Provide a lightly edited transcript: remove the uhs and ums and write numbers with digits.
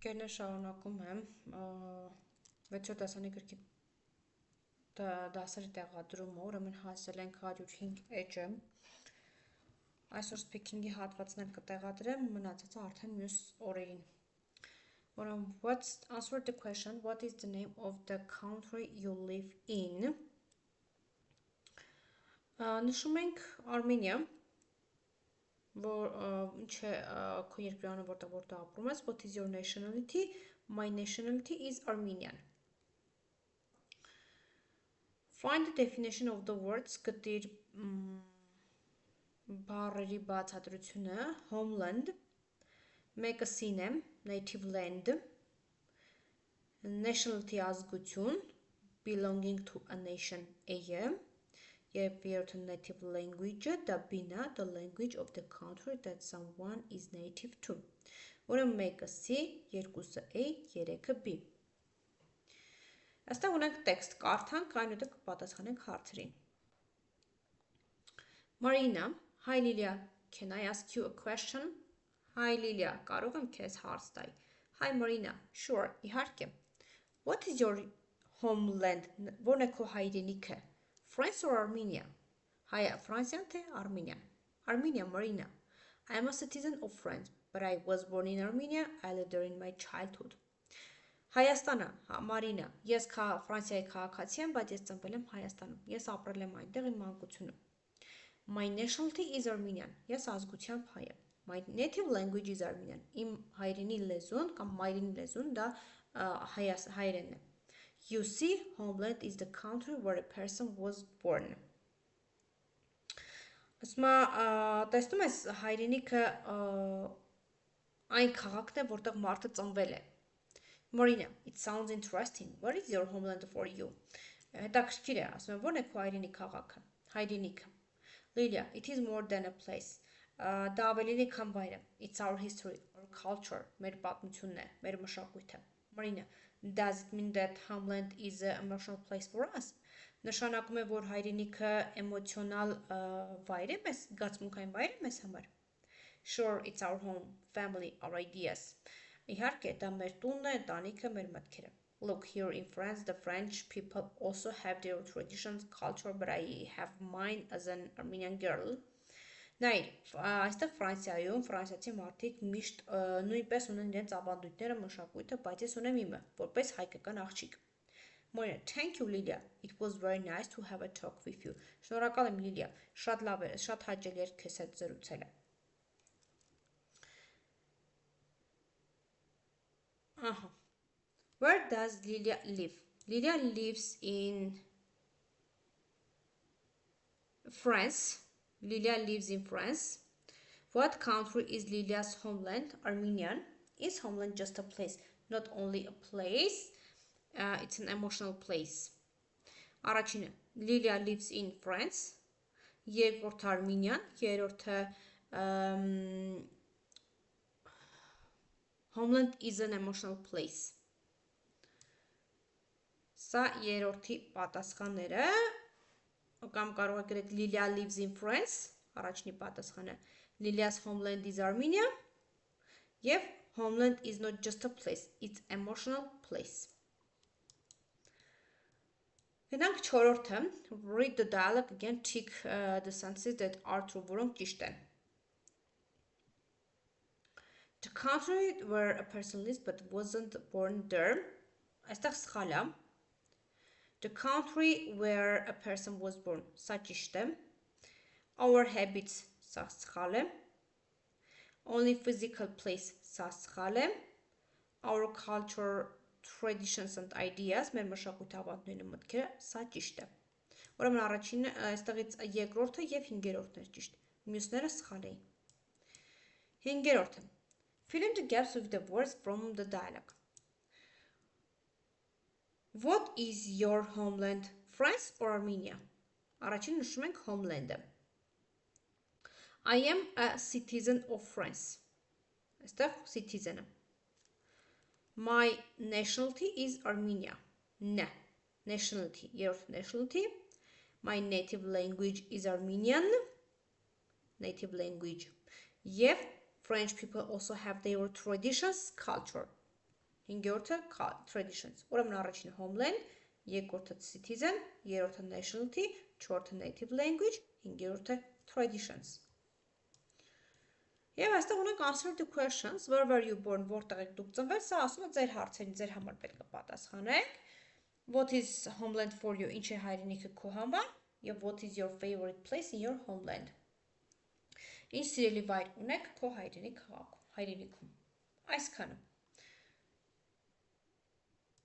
Կերնը շարունակում եմ 6-րդ դասանի գրքի դասերի տեղադրումը, ուրեմն հասել ենք 105 էջը։ Այսօր speaking-ի հատվածն էլ կտեղադրեմ, մնացածը արդեն մյուս օրերին։ Ուրեմն answer the question, what is the name of the country you live in? Նշում ենք Armenia, որ ինչ է քո երկրի անունը, որտեղ դու ապրում ես, what is your nationality? My nationality is Armenian. Find the definition of the words. Գտիր բառերի բացատրությունը. Homeland, մեկը սինեմ, native land, nationality ազգություն, belonging to a nation էը, եւ երրորդը native language-ը, դա B-ն է, the language of the country that someone is native to. Ուրեմն մեկը C, երկուսը A, երեքը B. Այստեղ ունենք տեքստ, կարդանք, այն հետո կպատասխանենք հարցերին. Marina, hi Lilia, can I ask you a question? Hi Lilia, կարող եմ քեզ հարց տալ. Hi Marina, sure, իհարկե. What is your homeland? Որն է քո հայրենիքը? France or Armenia? Հայ Ֆրանսիան թե Armenian? Armenia, Marina. I am a citizen of France, but I was born in Armenia. I lived there in my childhood. Հայաստանը, Մարինա, ես Ֆրանսիայի քաղաքացի եմ, բայց ես ծնվել եմ Հայաստանում։ Ես ապրել եմ այնտեղ իմ մանկությունը։ My nationality is Armenian. Ես ազգությամբ հայ եմ։ My native language is Armenian. Իմ հայրենի լեզուն կամ մայրենի լեզուն դա հայերենն է։ You see, homeland is the country where a person was born. Ասում է, տեսնում ես, հայրենիքը այն քաղաքն է, որտեղ մարդը ծնվել է։ Marina, it sounds interesting. What is your homeland for you? Հետաքրքիր է, ասում եմ, ո՞րն է քո հայրենի քաղաքը։ Հայրենիքը։ Lilia, it is more than a place. Դա ավելի է, քան վայր է։ It's our history, our culture, մեր պատմությունն է, մեր մշակույթը։ Marina, does it mean that homeland is an emotional place for us? Նշանակում է, որ հայրենիքը էմոցիոնալ վայր է մեզ, զգացմունքային վայր է մեզ համար։ Sure, it's our home, family, our ideas. Իհարկե, դա մեր տունն է, ընտանիքը, մեր մտքերը։ Look, here in France, the French people also have their traditions, culture, but I have mine as an Armenian girl. Նայր, այստեղ Ֆրանսիայում ֆրանսիացի մարդիկ միշտ նույնպես ունեն իրենց ավանդույթները, մշակույթը, բայց ես ունեմ իմը, որպես հայկական աղջիկ։ Marina, thank you Lilia. It was very nice to have a talk with you. Շնորհակալ եմ Լիլիա, շատ լավ էր, շատ հաճելի էր քեզ հետ զրուցելը։ Ահա. Where does Lilia live? Lilia lives in France. Lilia lives in France. What country is Lilia's homeland? Armenian. Is homeland just a place? Not only a place, it's an emotional place. Առաջինը, Lilia lives in France. Երկրորդը Armenian, երրորդը homeland is an emotional place. Սա երրորդի պատասխանները, կամ կարող եք գրել Lilia lives in France, առաջինի պատասխանը, Lilia's homeland is Armenia, եւ homeland is not just a place, it's emotional place. Գնանք չորրորդը, read the dialogue again, tick the sentences that are true, որոնք ճիշտ են. The country where a person lives but wasn't born there, այստեղ սխալ է. The country where a person was born, սա ճիշտ է. Our habits, սա սխալ է. Only physical place, սա սխալ է. Our culture, traditions and ideas, մեր մշակույթի ավանդույթները, մտքերը, սա ճիշտ է։ Ուրեմն առաջինը, այստեղից երկրորդը եւ հինգերորդն էր ճիշտ։ Մյուսները սխալ էին։ Հինգերորդը. Fill in the gaps with the words from the dialogue. What is your homeland? France or Armenia? Առաջին նշում ենք homeland-ը։ I am a citizen of France. Այստեղ citizen-ը։ My nationality is Armenia. N. Nationality. Երրորդ nationality. My native language is Armenian. Native language. Եվ French people also have their traditions, culture. 5-րդը traditions։ Ուրեմն առաջինը homeland, երկրորդը citizen, երրորդը nationality, չորրորդը native language, 5-րդը traditions։ Եվ այստեղ ունենք answer to questions, where were you born, որտեղ եք դուք ծնվել, սա ասում է ձեր հարցերին, ձեր համար պետք է պատասխանեք։ What is homeland for you, ինչ է հայրենիքը քո համար, եւ what is your favorite place in your homeland։ Ինչ սիրելի վայր ունեք քո հայրենիքում։ Այսքանը։